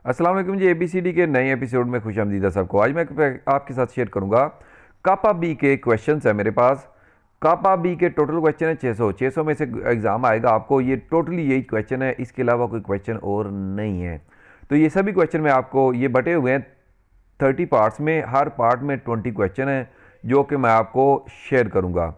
अस्सलाम वालेकुम जी। एबीसीडी के नए एपिसोड में खुशामदीद है सबको। आज मैं आपके साथ शेयर करूंगा कापा बी के क्वेश्चंस है मेरे पास। कापा बी के टोटल क्वेश्चन है 600। 600 में से एग्ज़ाम आएगा आपको, ये टोटली यही क्वेश्चन है, इसके अलावा कोई क्वेश्चन और नहीं है। तो ये सभी क्वेश्चन में आपको ये बटे हुए हैं 30 पार्ट्स में, हर पार्ट में 20 क्वेश्चन है जो कि मैं आपको शेयर करूँगा।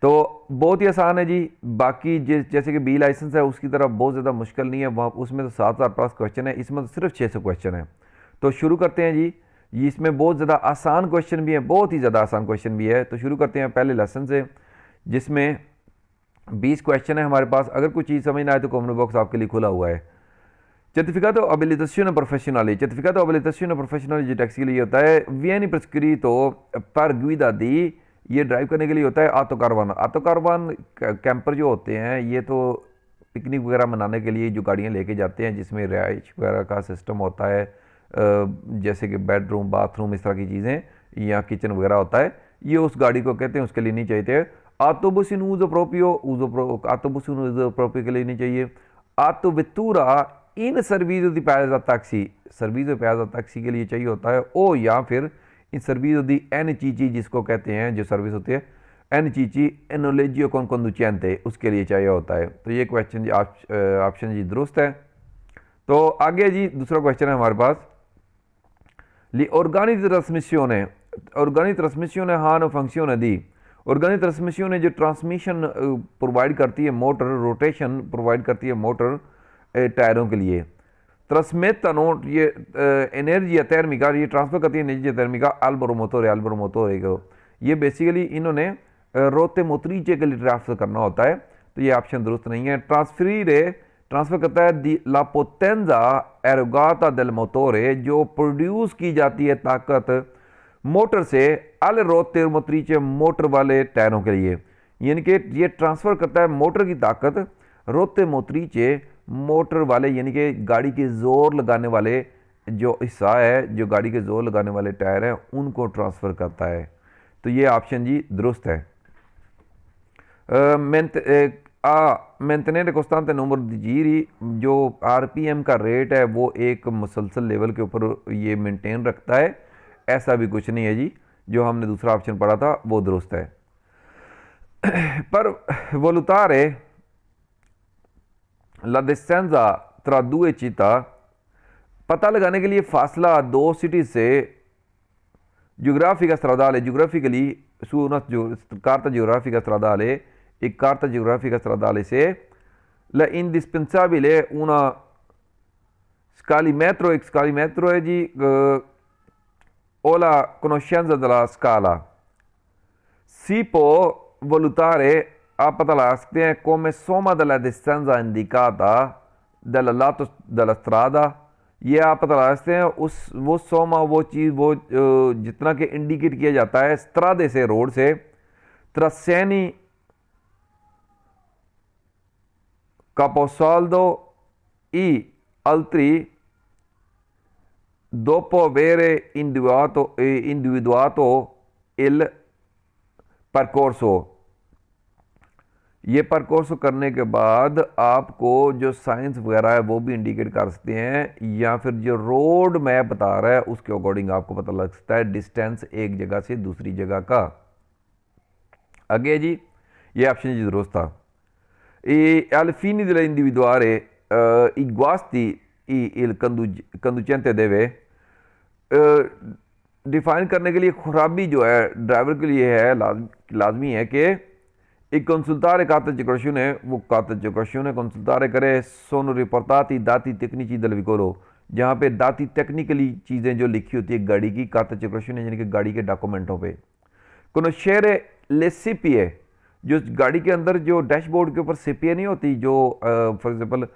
तो बहुत ही आसान है जी। बाकी जैसे कि बी लाइसेंस है उसकी तरह बहुत ज़्यादा मुश्किल नहीं है, वहाँ उसमें तो 7,000+ क्वेश्चन है, इसमें तो सिर्फ 600 क्वेश्चन है। तो शुरू करते हैं जी। ये इसमें बहुत ज़्यादा आसान क्वेश्चन भी है, बहुत ही ज़्यादा आसान क्वेश्चन भी है। तो शुरू करते हैं पहले लेसन से, जिसमें 20 क्वेश्चन है हमारे पास। अगर कोई चीज़ समझ ना आए तो कमेंट बॉक्स आपके लिए खुला हुआ है। Certificato abilitazione professionale. Certificato abilitazione professionale जी टैक्सी के लिए होता है vieni prescritto per guida di, ये ड्राइव करने के लिए होता है ऑटोकारवान। ऑटोकारवान कैंपर जो होते हैं ये तो पिकनिक वगैरह मनाने के लिए जो गाड़ियाँ लेके जाते हैं, जिसमें रिहाइश वगैरह का सिस्टम होता है, जैसे कि बेडरूम, बाथरूम, इस तरह की चीज़ें या किचन वगैरह होता है, ये उस गाड़ी को कहते हैं, उसके लिए नहीं चाहिए। autobus in uso proprio, autobus in uso proprio के लिए नहीं चाहिए। autovettura इन सर्विस दी पैसा टैक्सी, सर्विस पैसा टैक्सी के लिए चाहिए होता है। ओ या फिर in service the N Chichi, जिसको कहते हैं जो सर्विस होती है एन चीची एनोलेजियो कौन कंडुचेंटे, उसके लिए चाहिए होता है। तो ये क्वेश्चन ऑप्शन जी दुरुस्त है। तो आगे जी दूसरा क्वेश्चन है हमारे पास, ली ऑर्गेनिक ट्रांसमिशियोने, ऑर्गेनिक ट्रांसमिशियोने हानो फंक्शन दी। ऑर्गेनिक ट्रांसमिशियोने जो ट्रांसमिशन प्रोवाइड करती है मोटर, रोटेशन प्रोवाइड करती है मोटर टायरों के लिए। ट्रांसमेटनो ये एनर्जी थर्मिका, ये ट्रांसफर करती है एनर्जी थर्मिका अल्बरोमोटोरे को। ये बेसिकली इन्होंने रोते मोत्रीचे के लिए ट्रांसफर करना होता है, तो ये ऑप्शन दुरुस्त नहीं है। ट्रांसफरीरे ट्रांसफर करता है दी ला पोटेंजा एरोगाता डेल मोटोरे, जो प्रोड्यूस की जाती है ताकत मोटर से अल रोते मोत्रीचे, मोटर वाले टायरों के लिए। यानी कि ये ट्रांसफर करता है मोटर की ताकत रोते मोत्रीचे, मोटर वाले यानी कि गाड़ी के जोर लगाने वाले जो हिस्सा है, जो गाड़ी के जोर लगाने वाले टायर हैं, उनको ट्रांसफर करता है। तो ये ऑप्शन जी दुरुस्त है। मेंटेनेंट कोस्तांते नंबर जीरी, जो आरपीएम का रेट है वो एक मुसलसल लेवल के ऊपर ये मेंटेन रखता है, ऐसा भी कुछ नहीं है जी। जो हमने दूसरा ऑप्शन पढ़ा था वो दुरुस्त है। पर वोलुतारे ला डिस्टेंजा tra due città, पता लगाने के लिए फासला दो सिटी से, ज्योग्राफिका stradale, geographically su una carta geografica stradale, एक carta geografica stradale से la indispensabile una scalimetro, एक scalimetro है जी, o la conoscenza della scala। si può valutare, आप पता लगा सकते हैं come somma della distanza indicata dal lato della strada, ये आप पता लगा सकते हैं उस वो सोमा, वो चीज़, वो जितना कि इंडिकेट किया जाता है स्त्रादे से, रोड से। त्रसेनी caposaldo i altri dopo avere individuato il percorso, ये परकोर्स करने के बाद आपको जो साइंस वगैरह है वो भी इंडिकेट कर सकते हैं, या फिर जो रोड मैप बता रहा है उसके अकॉर्डिंग आपको पता लग सकता है डिस्टेंस एक जगह से दूसरी जगह का। आगे जी ये ऑप्शन जी दुरुस्त था। al fine dell'individuare i guasti il conducente deve, define करने के लिए खराबी जो है ड्राइवर के लिए है, लाजमी है कि il consultare cartaceo है, वो cartaceo है consultare करे sono riportati dati tecnici del veicolo, जहाँ पे दाती टेक्निकली चीज़ें जो लिखी होती है गाड़ी की, cartaceo यानी कि गाड़ी के डॉक्यूमेंटों पे। conoscere le CPA, जो गाड़ी के अंदर जो डैशबोर्ड के ऊपर CPA नहीं होती, जो फॉर एग्जांपल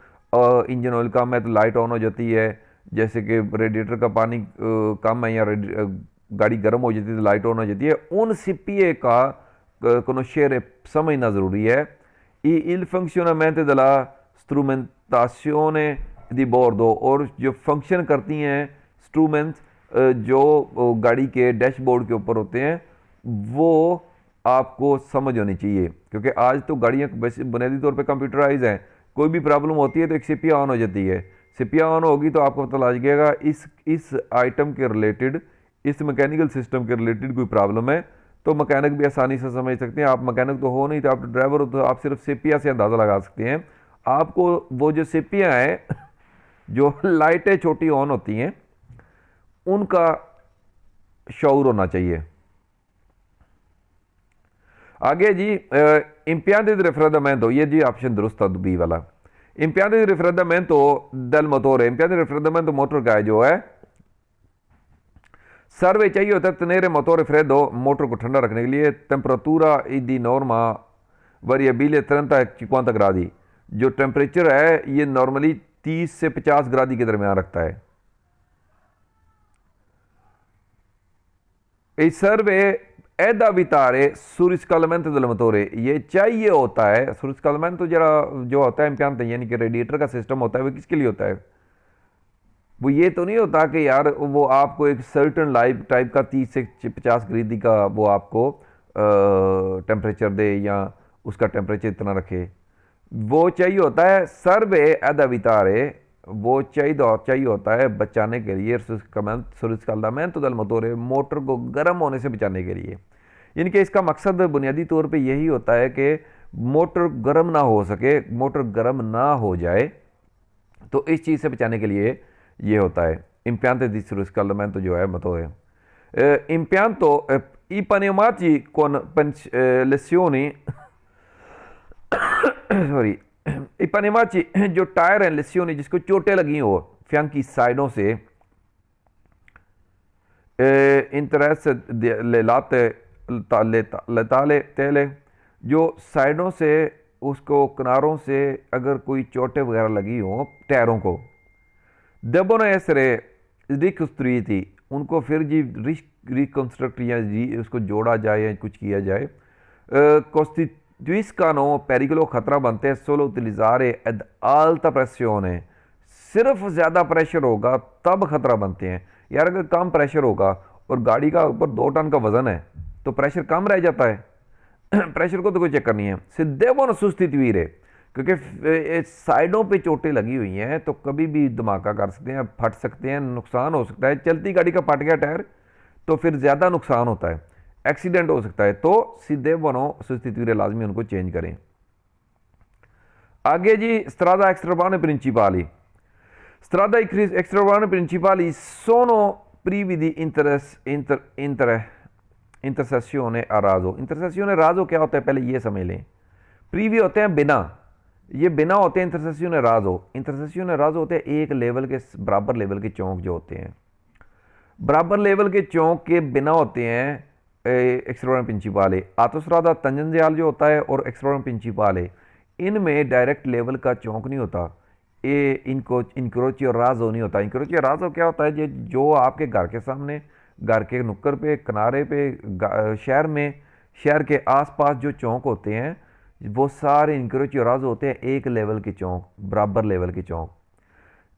इंजन ऑयल कम है तो लाइट ऑन हो जाती है, जैसे कि रेडिएटर का पानी कम है या गाड़ी गर्म हो जाती है तो लाइट ऑन हो जाती है, उन CPA का conoscere समझना ज़रूरी है। il funzionamento della strumentazione di bordo, और जो फंक्शन करती हैं इंस्ट्रूमेंट्स जो गाड़ी के डैशबोर्ड के ऊपर होते हैं वो आपको समझ होनी चाहिए, क्योंकि आज तो गाड़ियाँ बुनियादी तौर पे कंप्यूटराइज हैं। कोई भी प्रॉब्लम होती है तो एक CPA ऑन हो जाती है, सीपिया ऑन होगी तो आपको पता लग जाएगा इस आइटम के रिलेटेड, इस मैकेनिकल सिस्टम के रिलेटेड कोई प्रॉब्लम है, तो मैकेनिक भी आसानी से समझ सकते हैं। आप मैकेनिक तो हो नहीं, तो आप ड्राइवर हो, तो आप सिर्फ सीपिया से अंदाज़ा लगा सकते हैं। आपको वो जो सीपिया है जो लाइटें छोटी ऑन होती हैं उनका शऊर होना चाहिए। आगे जी impianti di raffreddamento, ये जी ऑप्शन दुरुस्त था बी वाला। impianti di raffreddamento del motore, impianti di raffreddamento motor का है जो है सर्वे चाहिए होता है tenere motore freddo, मोटर को ठंडा रखने के लिए। temperatura di norma variabile 30-50 gradi, जो टेम्परेचर है ये नॉर्मली 30 से 50 ग्रादी के दरमियान रखता है। इस सर्वे एदा वितारे सूर्यस्कालमेंट del motore, ये चाहिए होता है। सूर्यस्कालमेंट तो जरा जो होता है इम्पियांत यानी कि रेडिएटर का सिस्टम होता है, वो किसके लिए होता है? वो ये तो नहीं होता कि यार वो आपको एक सर्टन लाइफ टाइप का 30 से 50 ग्रादी का वो आपको टेम्परेचर दे या उसका टेम्परेचर इतना रखे। वो चाहिए होता है सर्वे एदा वितारे, वो चाहिए होता है बचाने के लिए सूर्यस्कालमेंट del motore, मोटर को गर्म होने से बचाने के लिए। इनके इसका मकसद बुनियादी तौर पे यही होता है कि मोटर गर्म ना हो सके, मोटर गर्म ना हो जाए, तो इस चीज़ से बचाने के लिए ये होता है। impianti di surriscaldamento जो है motore, impianto i pneumatici con lesioni sorry i pneumatici जो टायर हैं लेसियोनी, जिसको चोटें लगी हो fianchi साइडों से, इंटरेस्ट लेलाते लताले तेले, जो साइडों से उसको किनारों से अगर कोई चोटें वगैरह लगी हो टायरों को, devono essere ricostruiti, उनको फिर जी रिकंस्ट्रक्ट या जी उसको जोड़ा जाए या कुछ किया जाए। costituiscano pericolo, खतरा बनते हैं solo utilizzare ad alta pressione, सिर्फ ज़्यादा प्रेशर होगा तब खतरा बनते हैं। यार अगर कम प्रेशर होगा और गाड़ी का ऊपर 2 टन का वजन है तो प्रेशर कम रह जाता है प्रेशर को तो कोई चक्कर नहीं है। सीधे वो सुस्तित्वीर, क्योंकि साइडों पे चोटें लगी हुई हैं तो कभी भी धमाका कर सकते हैं, फट सकते हैं, नुकसान हो सकता है। चलती गाड़ी का फट गया टायर तो फिर ज़्यादा नुकसान होता है, एक्सीडेंट हो सकता है, तो सीधे बनो सुस्तित्वीर लाजमी उनको चेंज करें। आगे जी स्ट्रादा एक्स्ट्राबाने प्रिंसिपाली, strada extraeurbane principali sono privi di intersezione a raso। Intersection राजो क्या होता है पहले ये समझ लें। प्रीवी होते हैं बिना, ये बिना होते हैं इंटरसेक्शन राजो। इंटरसेक्शन राजो होते हैं एक लेवल के बराबर लेवल के चौक जो होते हैं, बराबर लेवल के चौक के बिना होते हैं एक्स्ट्राeurbane प्रिंसिपाले। autostrada tangenziale जो होता है और एक्स्ट्राeurbane प्रिंसिपाले, इनमें डायरेक्ट लेवल का चौक नहीं होता, ये इनको इंक्रोचियो राजो नहीं होता। इंक्रोचियो राजो क्या होता है, जो आपके घर के सामने, घर के नुक्कड़ पे, किनारे पे, शहर में, शहर के आसपास जो चौक होते हैं वो सारे इंक्रोचियो राजो होते हैं, एक लेवल के चौक, बराबर लेवल के चौक।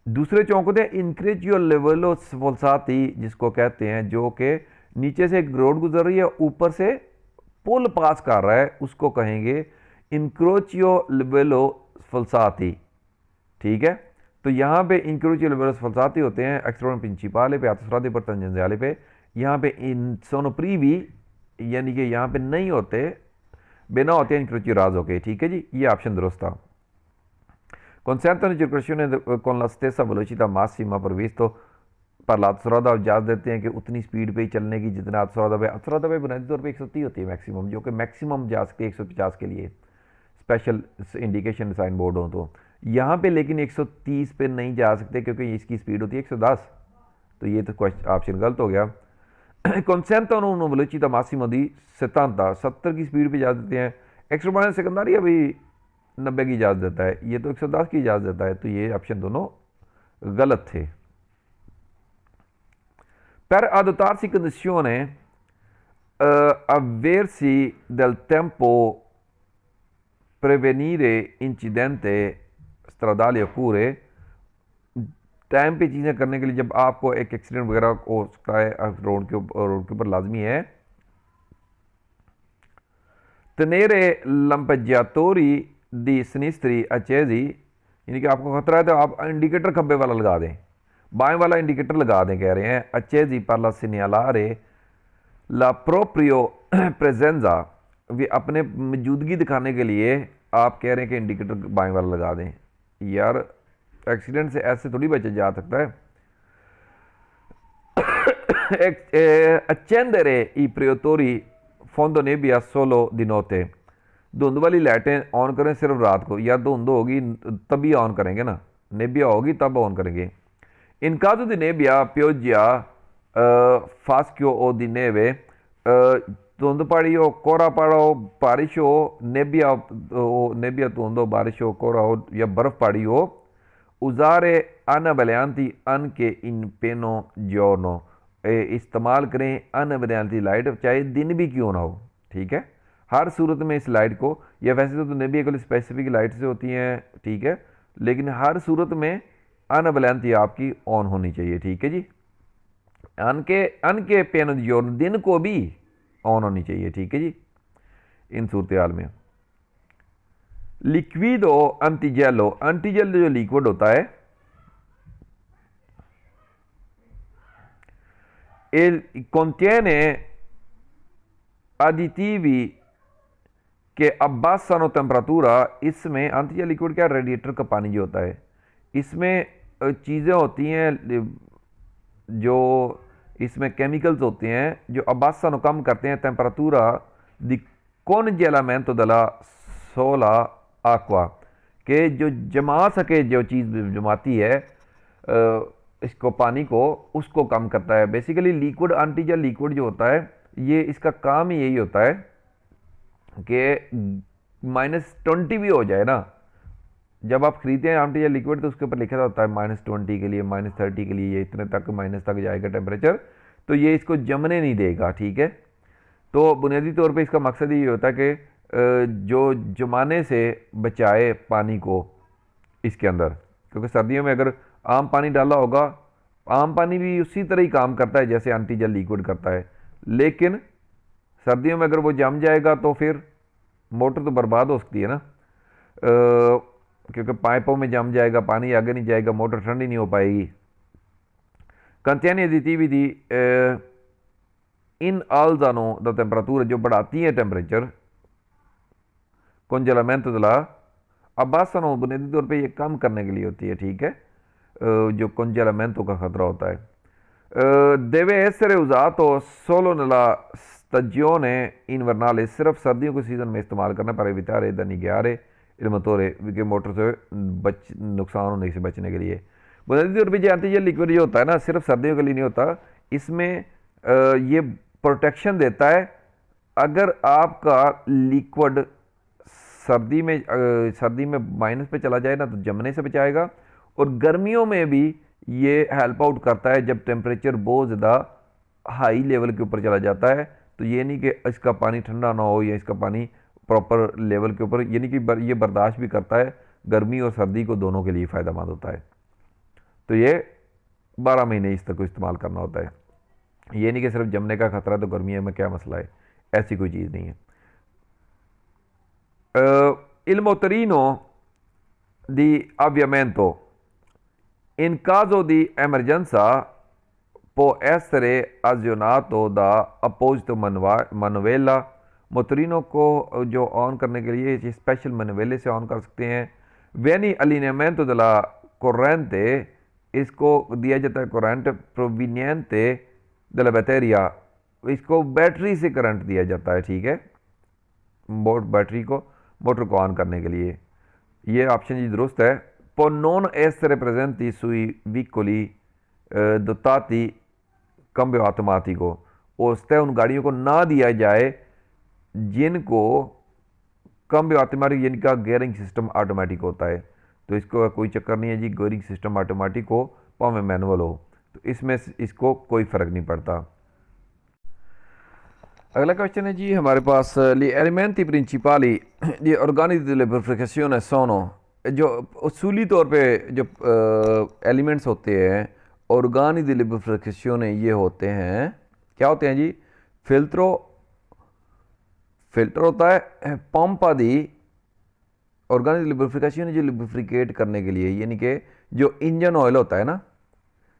दूसरे चौक होते हैं इंक्रोचियो लेवलो स्फोल्साती, जिसको कहते हैं जो कि नीचे से एक रोड गुजर रही है, ऊपर से पुल पास कर रहा है, उसको कहेंगे इंक्रोचियो लेवलो स्फोल्साती। ठीक है, तो यहाँ पे इंक्रोचियो लेवलो स्फोल्साती होते हैं एक्स्ट्राeurbane प्रिंसिपाले पे, autostrade पर tangenziale पे। यहाँ पे इन सोनो प्रीवी यानी कि यहाँ पे नहीं होते, बिना होते हैं इंक्रोचियो राजो के। ठीक है जी, ये ऑप्शन दुरुस्त था। consentono di circolazione con la stessa velocità massima previsto पर autostrada इजाज़त देते हैं कि उतनी स्पीड पे ही चलने की जितना autostrada पे बुनियादी तौर पे 130 होती है मैक्सिमम, जो कि मैक्सिमम जा सकती है 150 के लिए, स्पेशल इंडिकेशन साइन बोर्ड हो तो। यहाँ पे लेकिन 130 पे नहीं जा सकते क्योंकि इसकी स्पीड होती है 110, तो ये तो क्वेश्चन ऑप्शन गलत हो गया। consentono una velocità massima di 70 की स्पीड पे इजाज़त देते हैं। एक्स्ट्राeurbane सेकेंडरी अभी 90 की इजाज़त देता है, ये तो 110 की इजाज़त देता है, तो ये ऑप्शन दोनों गलत थे। Per adottarsi condizione avversi del tempo prevenire incidente stradali oppure, time पे चीज़ें करने के लिए जब आपको एक एक्सीडेंट वगैरह हो सकता है रोड के ऊपर लाजमी है tenere lampeggiatori di sinistri accesi, यानी कि आपको खतरा है तो आप इंडिकेटर खब्बे वाला लगा दें, बाएं वाला इंडिकेटर लगा दें। कह रहे हैं अच्छे जी पर ला सिन्यालारे ला प्रोप्रियो प्रेजेंजा, वे अपने मौजूदगी दिखाने के लिए आप कह रहे हैं कि इंडिकेटर बाएं वाला लगा दें। यार एक्सीडेंट से ऐसे थोड़ी बचा जा सकता है। accendere i preotori fondo nebbia solo di notte, धुंध वाली लाइटें ऑन करें सिर्फ रात को, या धुंध होगी तभी ऑन करेंगे ना, नेबिया होगी तब ऑन करेंगे। In caso di nebbia, pioggia, faschio o di neve, धुंध पड़ी हो, कोहरा पड़ा हो, बारिश हो, नेबिया धुंध हो, बारिश हो, कोहरा हो या बर्फ पड़ी हो, usare anabbaglianti anche in pieno giorno, इस्तेमाल करें अनबैलेंसी लाइट चाहे दिन भी क्यों ना हो, ठीक है। हर सूरत में इस लाइट को, या वैसे तो नेबिया के लिए स्पेसिफिक लाइट से होती हैं, ठीक है, लेकिन हर सूरत में अनबैलेंसी आपकी ऑन होनी चाहिए, ठीक है जी। अन के पेन जोन दिन को भी ऑन होनी चाहिए, ठीक है जी, इन सूरत हाल में। लिक्विडो एंटीजेलो, एंटीजेल जो लिक्विड होता है contiene additivi के abbassano temperatura, इसमें एंटीजेल लिक्विड क्या, रेडिएटर का पानी जो होता है, इसमें चीज़ें होती हैं जो इसमें केमिकल्स होते हैं जो अब्बासनो कम करते हैं टेम्परेचूरा दी congelamento della sola acqua, के जो जमा सके, जो चीज़ जमाती है इसको पानी को, उसको कम करता है। बेसिकली लिक्विड एंटीजेल लिक्विड जो होता है ये इसका काम ही यही होता है कि -20 भी हो जाए ना, जब आप खरीदते हैं एंटीजेल लिक्विड तो उसके ऊपर लिखा होता है -20 के लिए, -30 के लिए, ये इतने तक माइनस तक जाएगा टेम्परेचर, तो ये इसको जमने नहीं देगा, ठीक है। तो बुनियादी तौर पे इसका मकसद ये होता है कि जो जमाने से बचाए पानी को इसके अंदर, क्योंकि सर्दियों में अगर आम पानी डाला होगा, आम पानी भी उसी तरह ही काम करता है जैसे एंटीजेल लिक्विड करता है, लेकिन सर्दियों में अगर वो जम जाएगा तो फिर मोटर तो बर्बाद हो सकती है ना, क्योंकि पाइपों में जम जाएगा, पानी आगे नहीं जाएगा, मोटर ठंडी नहीं हो पाएगी। Continue additivity in alzano the temperature, जो बढ़ाती है टेम्परेचर, congelamento della abbassano, बुनियादी तौर पे ये कम करने के लिए होती है, ठीक है, जो congelamento का खतरा होता है। deve essere usato solo nella stagione invernale, सिर्फ सर्दियों के सीजन में इस्तेमाल करना, पर evitare danneggiare il motore, कि मोटर से नुकसान होने से बचने के लिए। बुनियादी तौर पर जो एंटीजेल लिक्विड जो होता है ना, सिर्फ सर्दियों के लिए नहीं होता, इसमें ये प्रोटेक्शन देता है। अगर आपका लिक्विड सर्दी में माइनस पे चला जाए ना तो जमने से बचाएगा, और गर्मियों में भी ये हेल्प आउट करता है जब टेम्परेचर बहुत ज़्यादा हाई लेवल के ऊपर चला जाता है, तो ये नहीं कि इसका पानी ठंडा ना हो या इसका पानी प्रॉपर लेवल के ऊपर, यानी कि ये बर्दाश्त भी करता है, गर्मी और सर्दी को दोनों के लिए फ़ायदेमंद होता है। तो ये 12 महीने इस तक को इस्तेमाल करना होता है, ये नहीं कि सिर्फ जमने का खतरा तो गर्मियों में क्या मसला है, ऐसी कोई चीज़ नहीं है। Il motorino di avviamento in caso di emergenza può essere azionato da apposito manovella, मोटरिनो को जो ऑन करने के लिए स्पेशल मनवेले से ऑन कर सकते हैं। वेनी अलिनेमेंटो della corrente, इसको दिया जाता है करंट प्रोविनियंटे della batteria, इसको बैटरी से करंट दिया जाता है, ठीक है, बैटरी को मोटर को ऑन करने के लिए। ये ऑप्शन जी दुरुस्त है। può non essere presenti sui veicoli dotati cambio automatico, उससे उन गाड़ियों को ना दिया जाए जिनको cambio automatico, जिनका गियरिंग सिस्टम ऑटोमेटिक होता है, तो इसको कोई चक्कर नहीं है जी, गियरिंग सिस्टम ऑटोमेटिक हो भावें मैनुअल हो, तो इसमें इसको कोई फ़र्क नहीं पड़ता। अगला क्वेश्चन है जी हमारे पास, gli elementi principali di organi di lubrificazione sono, जो उसूली तौर पे जो एलिमेंट्स होते हैं ऑर्गानी दी lubrificazione, ये होते हैं, क्या होते हैं जी, फिल्टर होता है, पंपा दी ऑर्गेनिक लुब्रिफिकेशन जो लुब्रिफिकेट करने के लिए, यानी कि जो इंजन ऑयल होता है ना,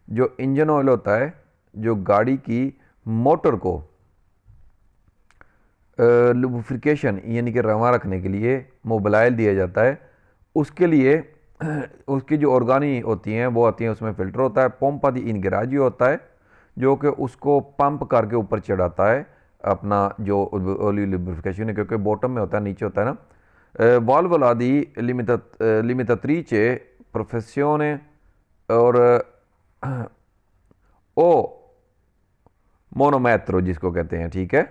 जो इंजन ऑयल होता है जो गाड़ी की मोटर को लुब्रिफिकेशन यानी कि रवा रखने के लिए मोबिलाइल दिया जाता है, उसके लिए उसकी जो ऑर्गानी होती हैं वो आती हैं, उसमें फ़िल्टर होता है, पंप आदि इनगराजी होता है जो कि उसको पंप करके ऊपर चढ़ाता है अपना जो ऑयल लुब्रिफिकेशन है, क्योंकि बॉटम में होता है, नीचे होता है ना। वाल्वोला दी limitatrice professione और ओ मोनोमेट्रो जिसको कहते हैं, ठीक है।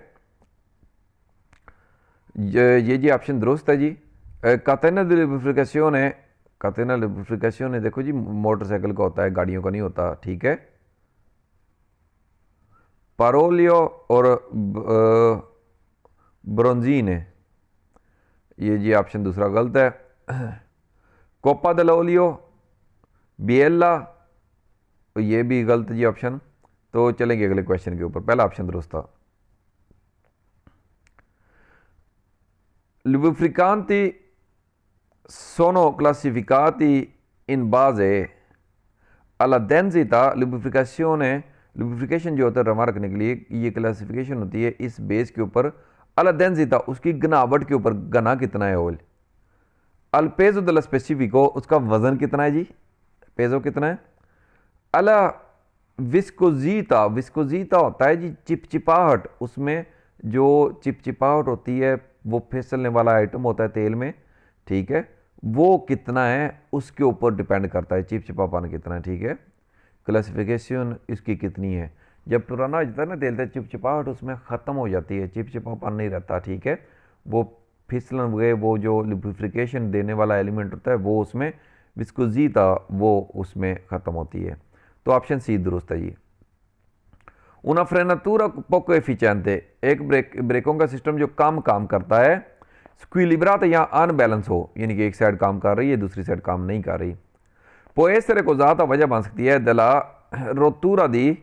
ये जी ऑप्शन दुरुस्त है जी। कातेना दी लुब्रिफिकेशन, कातेना लुब्रिफिकेशन देखो जी मोटरसाइकिल का होता है, गाड़ियों का नहीं होता, ठीक है। पारोलियो और ब्रोंजीन है, ये जी ऑप्शन दूसरा गलत है। कोपा दलोलियो, बिएला, ये भी गलत जी ऑप्शन। तो चलेंगे अगले क्वेश्चन के ऊपर, पहला ऑप्शन दुरुस्त था। Lubrificanti sono classificati in base alla densità लुब्रिफिकेशन जो होता है रवा रखने के लिए, ये क्लासिफिकेशन होती है इस बेस के ऊपर, अला डेंसिटा उसकी घनावट के ऊपर, घना कितना है ऑयल। अल पेजो दला स्पेसिफिको उसका वजन कितना है जी, पेजो कितना है। अला विस्कोजीता, विस्कोजीता होता है जी चिपचिपाहट, उसमें जो चिपचिपाहट होती है वो फिसलने वाला आइटम होता है तेल में, ठीक है, वो कितना है उसके ऊपर डिपेंड करता है चिपचिपापन कितना है, ठीक है। क्लासिफिकेशन इसकी कितनी है, जब पुराना हो जाता है ना तेल तो चिपचिपाहट उसमें ख़त्म हो जाती है, चिपचिपापन नहीं रहता, ठीक है। वो फिसलन गए, वो जो लुब्रिफिकेशन देने वाला एलिमेंट होता है वो उसमें विस्कोजीता वो उसमें ख़त्म होती है। तो ऑप्शन सी दुरुस्त है जी। una frenatura poco efficiente, एक ब्रेकों का सिस्टम जो काम करता है, स्क्विलिब्रात या अनबैलेंस हो, यानी कि एक साइड काम कर रही है दूसरी साइड काम नहीं कर रही। पोएसरे को ज़्यादा वजह बन सकती है दला रोतूरा दी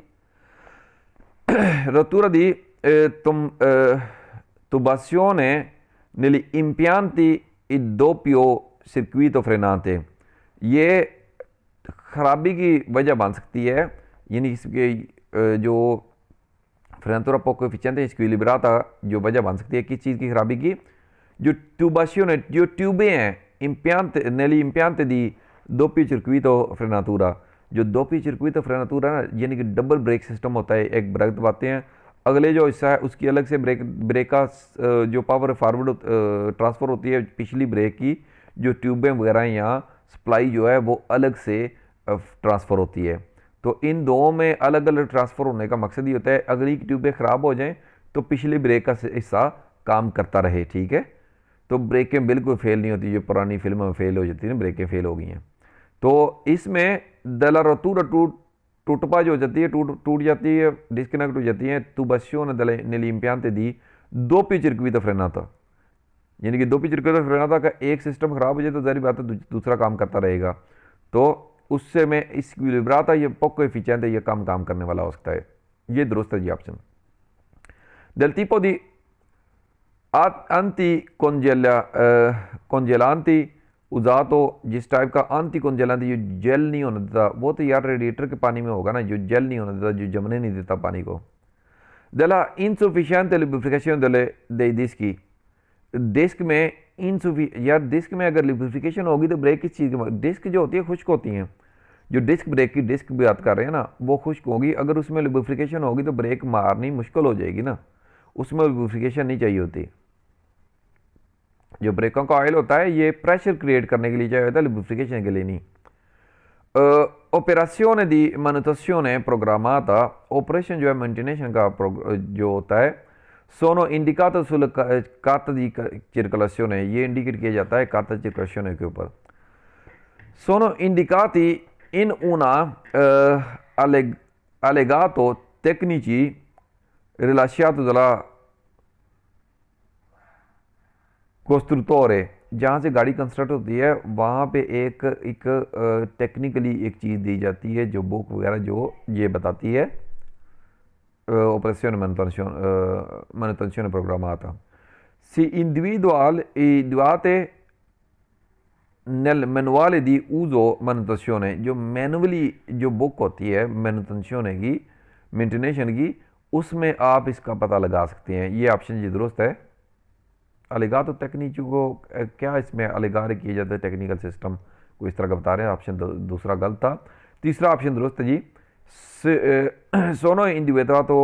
tubazione negli impianti il doppio circuito frenante, ये खराबी की वजह बन सकती है, यानी इसके जो फ्रेनातुरा पोको एफिशिएंटे स्क्विलिब्राता जो वजह बन सकती है किस चीज़ की खराबी की, जो ट्यूबाशियों जो ट्यूबें हैं इम्पियांते नेली इम्पियांते दी दोपी चिरक्वीतो फ्रेनातुरा, जो दोपी चिरक्वीतो फ्रेनातुरा ना, यानी कि डबल ब्रेक सिस्टम होता है, एक ब्रेक दबाते हैं, अगले जो हिस्सा है उसकी अलग से ब्रेक का जो पावर फॉरवर्ड ट्रांसफ़र होती है पिछली ब्रेक की, जो ट्यूबें वगैरह हैं यहाँ सप्लाई जो है वो अलग से ट्रांसफ़र होती है। तो इन दो में अलग अलग ट्रांसफ़र होने का मकसद ही होता है अगली की ट्यूबें ख़राब हो जाएं तो पिछली ब्रेक का हिस्सा काम करता रहे, ठीक है। तो ब्रेकें बिल्कुल फेल नहीं होती, जो पुरानी फिल्मों में फेल हो जाती है ना, ब्रेकें फेल हो गई हैं। तो इसमें दलारतूरा टूटपा जो हो जाती है, टूट जाती है, डिस्कनेक्ट हो जाती है। तुबाशियों ने नेली इम्पियांते दी दो पी चिरक्वीतो फ्रेनाता, यानी कि दो पी चिरक्वीतो फ्रेनाता का एक सिस्टम ख़राब हो जाए तो जारी बात है दूसरा काम करता रहेगा, तो उससे में स्क्विलिब्राता ये पोको एफिशिएंटे ये काम करने वाला हो सकता है। ये दुरुस्त है जी option. del tipo di anticongelanti usato, जिस टाइप का anticongelanti जो जेल नहीं होने देता, वो तो यार रेडिएटर के पानी में होगा ना, जो जेल नहीं होने देता, जो जमने नहीं देता पानी को। della insufficiente lubrificazione dei dischi, disk में यार डिस्क में अगर लुब्रिफिकेशन होगी तो ब्रेक किस चीज़ की, डिस्क जो होती है खुश्क होती हैं, जो डिस्क ब्रेक की डिस्क बात कर रहे हैं ना वो खुश्क होगी, अगर उसमें लुब्रिफिकेशन होगी तो ब्रेक मारनी मुश्किल हो जाएगी ना, उसमें लुब्रिफिकेशन नहीं चाहिए होती। जो ब्रेकों का ऑयल होता है ये प्रेशर क्रिएट करने के लिए चाहिए होता है, लुब्रिफिकेशन के लिए नहीं। operazione di manutenzione programmata, operation जो है मेंटेनेशन का जो होता है, सोनो इंडिकाto sulla carta di circolazione, ये इंडिकेट किया जाता है carta di circolazione के ऊपर। sono indicati in una allegato tecnici rilasciato dalla costruttore, जहाँ से गाड़ी कंस्ट्रक्ट होती है वहाँ पे एक टेक्निकली एक चीज़ दी जाती है जो बुक वगैरह जो ये बताती है operazione manutenzione programmata, si individuate nel manuale di uso manutenzione, जो मैनुअली जो बुक होती है manutenzione की, मेंटेनेशन की, उसमें आप इसका पता लगा सकते हैं। ये ऑप्शन जी दुरुस्त है। अलेगा तो टेक्निक को क्या इसमें अलेगार किया जाता है, टेक्निकल सिस्टम को इस तरह का बता रहे हैं। ऑप्शन दूसरा गलत था। तीसरा ऑप्शन दुरुस्त है जी। सोनो individuato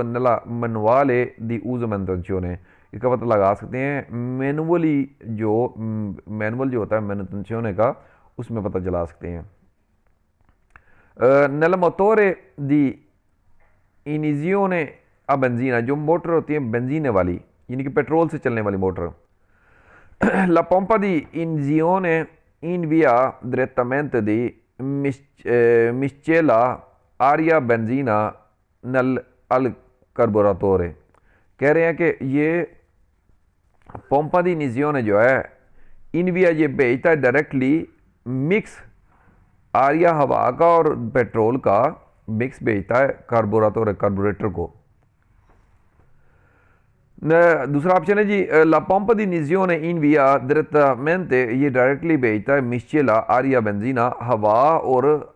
nella manuale di uso manutenzione, इसका पता लगा सकते हैं मैनुअली जो मैनुअल जो होता है manutenzione का, उसमें पता चला सकते हैं। nel motore di इनिजियोने आ बेंजीना, जो मोटर होती है बेंजीने वाली, यानी कि पेट्रोल से चलने वाली मोटर। ला पोंपा दी इनिजियोने इन विया direttamente di miscela aria benzina nel al carburatore, कह रहे हैं कि ये पोंपा दी इनिजियोने जो है इनविया ये भेजता है डायरेक्टली मिक्स आरिया हवा का और पेट्रोल का मिक्स भेजता है कार्बोरेटर को। दूसरा ऑप्शन है जी ला पंप दी इनिजियोने इन विया direttamente, ये डायरेक्टली भेजता है मिस्चेला आरिया बेंजीना, हवा और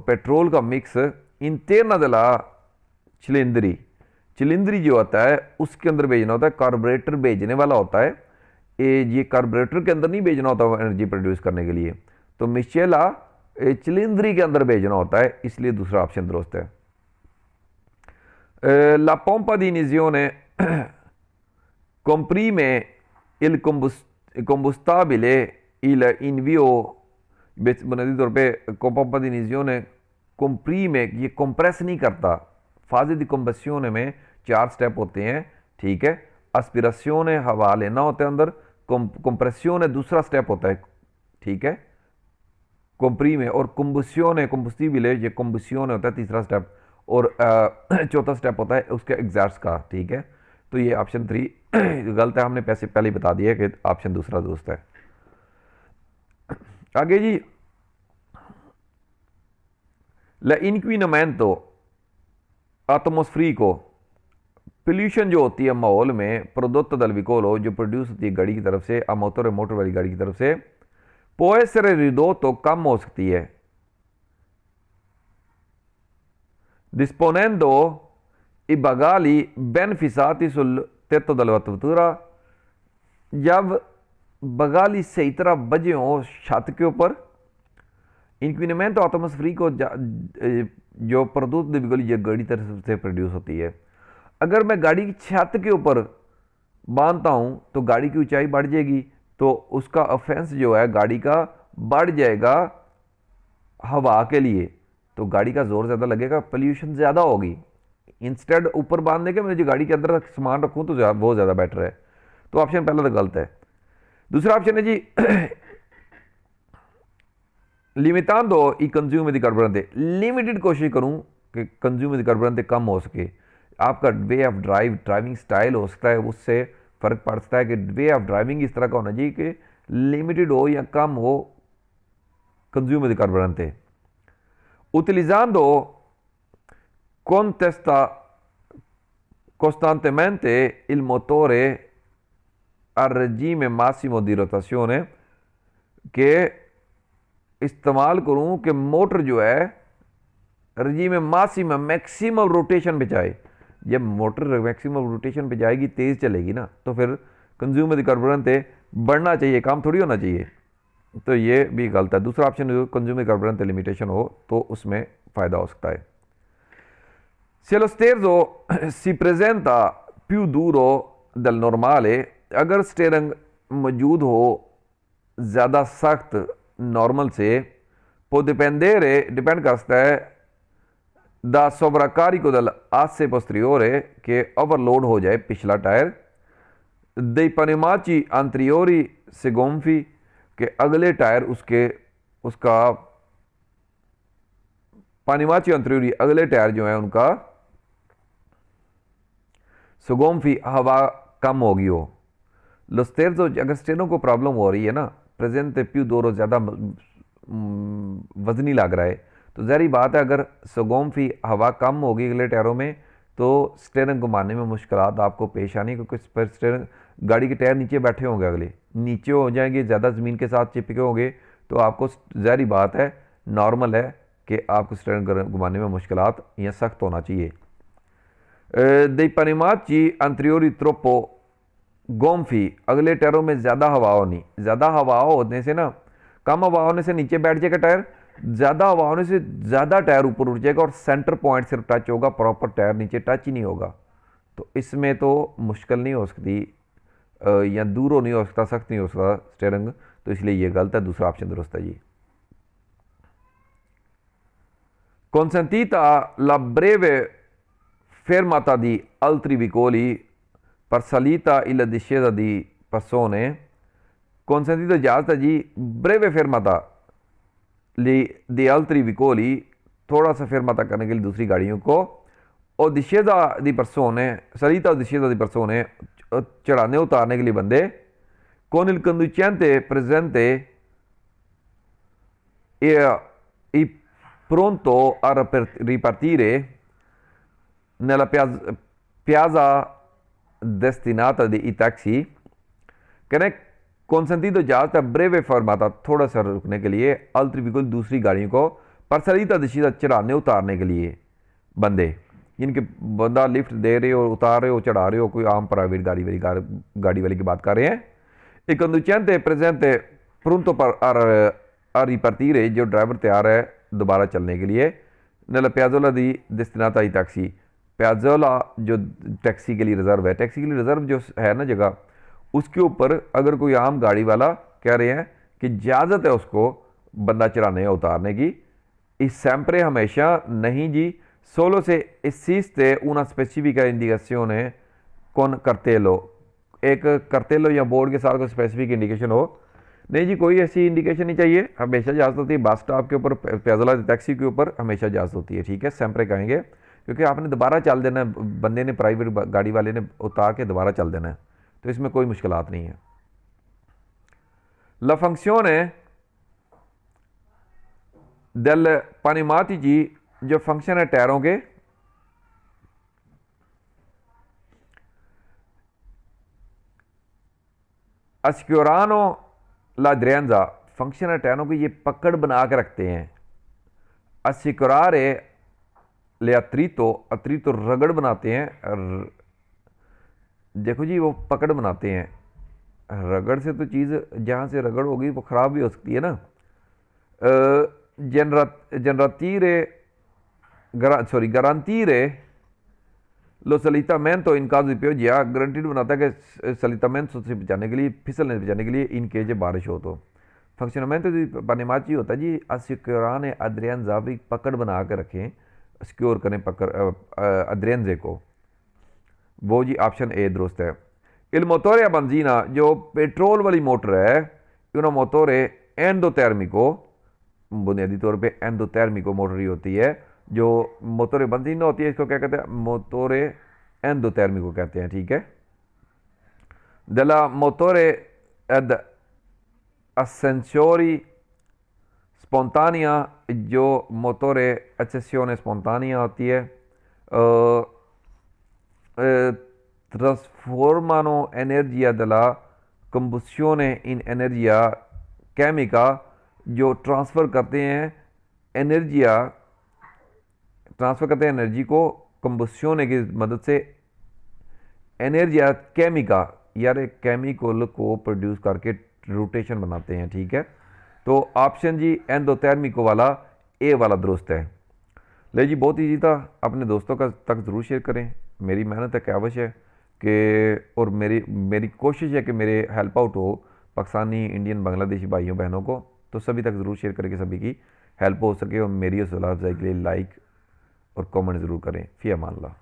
पेट्रोल का मिक्स इंटरना दला चिलिंद्री, चिलिंद्री जो होता है उसके अंदर भेजना होता है। कार्बोरेटर भेजने वाला होता है, ये कार्बोरेटर के अंदर नहीं भेजना होता एनर्जी प्रोड्यूस करने के लिए, तो मिस्चेला चिलिंद्री के अंदर भेजना होता है, इसलिए दूसरा ऑप्शन दुरुस्त है। ला पोंपा दी इनिजियोने comprime il combustabile il invio, बुनियादी तौर पे पंपा दी इनिजियोने comprime, ये कंप्रेस नहीं करता। फाजे दी कंबस्योने में 4 स्टेप होते हैं, ठीक है। एस्पिरेशने हवा लेना होता है अंदर, कंप्रेसियोने दूसरा स्टेप होता है, ठीक है, कंप्रीमे, और कंबस्योने कंबस्टिबले, ये कंबस्योने होता है तीसरा स्टेप, और चौथा स्टेप होता है उसके एग्जॉस्ट का, ठीक है। तो ये ऑप्शन 3 गलत है, हमने पहले ही बता दिया कि ऑप्शन दूसरा दुरुस्त है। आगे जी, l'inquinamento atmosferico, पोल्यूशन जो होती है माहौल में, प्रोडक्ट दल विकोलो, जो प्रोड्यूस होती है गाड़ी की तरफ से, मोटर वाली गाड़ी की तरफ से, può essere ridotto, कम हो सकती है, disponendo i bagagli ben fissati sul tetto della vettura, जब बगाली सही तरह बजे हों छत के ऊपर। इंक्विनमेंट एटमॉस्फेरिको, जो प्रदूषण बिगली ये गाड़ी तरफ से प्रोड्यूस होती है। अगर मैं गाड़ी की छत के ऊपर बांधता हूं तो गाड़ी की ऊंचाई बढ़ जाएगी, तो उसका ऑफेंस जो है गाड़ी का बढ़ जाएगा हवा के लिए, तो गाड़ी का जोर ज़्यादा लगेगा, पोल्यूशन ज़्यादा होगी। इंस्टेड ऊपर बांधने के मैं जो गाड़ी के अंदर सामान रखूं तो बहुत ज़्यादा बेटर है। तो ऑप्शन पहला तो गलत है। दूसरा ऑप्शन है जी लिमिटांडो ई कंज्यूम दी कार्बोरेंटे, लिमिटेड कोशिश करूं कि कंज्यूम दी कार्बोरेंटे कम हो सके। आपका वे ऑफ ड्राइविंग स्टाइल हो सकता है, उससे फ़र्क पड़ सकता है कि वे ऑफ ड्राइविंग इस तरह का होना चाहिए कि लिमिटेड हो या कम हो कंज्यूम दी कार्बोरेंटे। utilizzando costantemente il motore al regime massimo di rotazione, के इस्तेमाल करूं कि मोटर जो है रजीम मासिमम मैक्सिमम रोटेशन पे जाए। जब मोटर मैक्सिमम रोटेशन पे जाएगी, तेज चलेगी ना, तो फिर कंज्यूमर द कार्बोरेंटे बढ़ना चाहिए, काम थोड़ी होना चाहिए। तो ये भी गलत है। दूसरा ऑप्शन कंज्यूमर कार्बोरेंटे लिमिटेशन हो तो उसमें फ़ायदा हो सकता है। Se lo sterzo si presenta più duro del normale, अगर स्टेयरिंग मौजूद हो ज़्यादा सख्त नॉर्मल से, può dipendere, डिपेंड कर सकता है da sovraccarico dell'asse posteriore, के ओवरलोड हो जाए पिछला tyre, dei pneumatici anteriori se gonfi, के अगले टायर उसका pneumatici anteriori, अगले टायर जो है उनका सुगोमफी हवा कम होगी हो। लो स्टेयर्स, अगर स्टेयरों को प्रॉब्लम हो रही है ना, प्रेजेंट प्यू दोरो ज़्यादा वजनी लग रहा है, तो ज़ाहिर बात है अगर सुगोमफी हवा कम होगी अगले टायरों में तो स्टेयरिंग घुमाने में मुश्किलात आपको पेश आनी, क्योंकि स्टेयरिंग गाड़ी के टायर नीचे बैठे होंगे, अगले नीचे हो जाएंगे, ज़्यादा ज़मीन के साथ चिपके होंगे, तो आपको ज़ाहिर बात है, नॉर्मल है कि आपको स्टेयरिंग घुमाने में मुश्किलात या सख्त होना चाहिए। दei pneumatici anteriori troppo gonfi, अगले टायरों में ज़्यादा हवा होनी, ज़्यादा हवा होने से ना, कम हवा होने से नीचे बैठ जाएगा टायर, ज़्यादा हवा होने से ज़्यादा टायर ऊपर उठ जाएगा और सेंटर पॉइंट सिर्फ टच होगा, प्रॉपर टायर नीचे टच ही नहीं होगा। तो इसमें तो मुश्किल नहीं हो सकती या दूर हो नहीं हो सकता, सख्त नहीं हो सकता स्टेयरिंग, तो इसलिए ये गलत है, दूसरा ऑप्शन दुरुस्त है जी। consentita la breve fermata di altri vicoli per salita e la discesa di persone, consentito इजाज़त है जी ब्रेवे फेरमाता di altri vicoli, थोड़ा सा फेरमाता करने के लिए दूसरी गाड़ियों को, और discesa di persone, salita o discesa di persone, चढ़ाने उतारने के लिए बंदे, con il conducente presente e pronto a ripartire nella piazza destinata di taxi, कहने consentito इजाज़त है ब्रेवे फरमाता थोड़ा सा रुकने के लिए, अल्ट्री व्हीकल दूसरी गाड़ियों को, पर सलीता दिशीदा चढ़ाने उतारने के लिए बंदे, जिनके बंदा लिफ्ट दे रहे हो, उतार रहे हो, चढ़ा रहे हो, कोई आम प्राइवेट गाड़ी वाली की बात कर रहे हैं। एक conducente presente pronto a ripartire, जो ड्राइवर तैयार है दोबारा चलने के लिए, नला प्याजोला दी destinata आई टैक्सी, प्याजोला जो टैक्सी के लिए रिजर्व है, टैक्सी के लिए रिजर्व जो है ना जगह, उसके ऊपर अगर कोई आम गाड़ी वाला कह रहे हैं कि इजाज़त है उसको बंदा चढ़ाने या उतारने की, इस sempre हमेशा नहीं जी, solo se esiste una specifica indicazione con cartello, एक cartello या बोर्ड के साथ कोई स्पेसिफिक इंडिकेशन हो, नहीं जी कोई ऐसी इंडिकेशन नहीं चाहिए, हमेशा इजाज़त होती है, बस स्टॉप के ऊपर, प्याजोला टैक्सी के ऊपर हमेशा इजाज़त होती है, ठीक है, sempre कहेंगे, क्योंकि आपने दोबारा चल देना है, बंदे ने प्राइवेट गाड़ी वाले ने उतार के दोबारा चल देना है, तो इसमें कोई मुश्किलात नहीं है। La funzione del pneumatici, जो फंक्शन है टायरों के, अस्क्योरानो ला ड्रेंजा, फंक्शन है टायरों की, ये पकड़ बना के रखते हैं। अस्सिकुरारे ले अत्रीतो, अत्रीतो रगड़ बनाते हैं, देखो जी वो पकड़ बनाते हैं, रगड़ से तो चीज़ जहाँ से रगड़ होगी वो ख़राब भी हो सकती है ना। garantire lo salitamento in caso di pioggia, guaranteed बनाता है कि सलितामेंटो से बचाने के लिए, फिसलने से बचाने के लिए, इन केस जब बारिश हो तो। फंक्शनमेंटो दी पनेमाची होता है जी, अस्सिकुराने अड्रिएंजा, भी पकड़ बना के रखें, सिक्योर करें पकड़ अड्रिएंजे को, वो जी ऑप्शन ए दुरुस्त है। इल मोटोरे या बंजीना, जो पेट्रोल वाली मोटर है, उन मोटोरे एंडोथर्मिको, बुनियादी तौर पे एंडोथर्मिको मोटर ही होती है, जो मोटोरे बंजीना होती है, इसको क्या कहते हैं, मोटोरे एंडोथर्मिको कहते हैं, ठीक है। दला मोटोरे एड ascensioni spontanea, जो मोटोरे accessione spontanea होती है, trasformano energia della combustione in energia chimica, जो ट्रांसफ़र करते हैं एनर्जी को कंबस्टिone की मदद से, एनर्जिया केमिका, यार एक केमिकल को प्रोड्यूस करके रोटेशन बनाते हैं, ठीक है। तो ऑप्शन जी एंडोथर्मिको वाला, ए वाला दुरुस्त है। ले जी बहुत ईजी था, अपने दोस्तों का तक ज़रूर शेयर करें, मेरी मेहनत है काविश है कि, और मेरी कोशिश है कि मेरे हेल्प आउट हो पाकिस्तानी, इंडियन, बांग्लादेशी भाइयों बहनों को, तो सभी तक ज़रूर शेयर करें कि सभी की हेल्प हो सके, और मेरी हौसला अफजाई के लिए लाइक और कमेंट ज़रूर करें। फ़ी अमान अल्लाह।